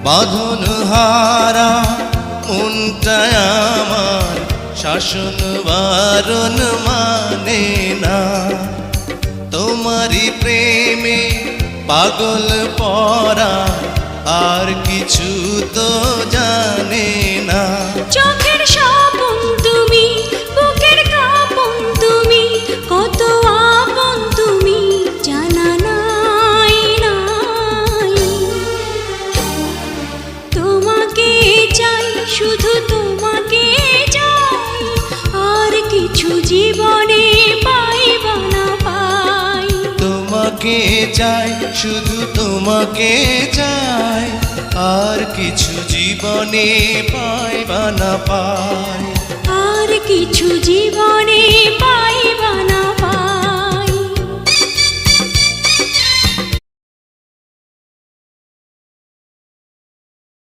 বাঁধন হারা মনটা আমার শাসন বারণ মানে না। তোমারই প্রেমে পাগল পরা আর কিছু তো জানে না। চোখের স্বপন তুমি, বুকের কাঁপন তুমি, কত আপন তুমি জানা নাই নাই। তোমাকে চাই, শুধু তোমাকে চাই, আর কিছু জীবনে পাইবা না পাই। তোমাকে চাই, শুধু তোমাকে চাই, আর কিছু জীবনে পাইবা না পাই। আর কিছু জীবনে পাইবা না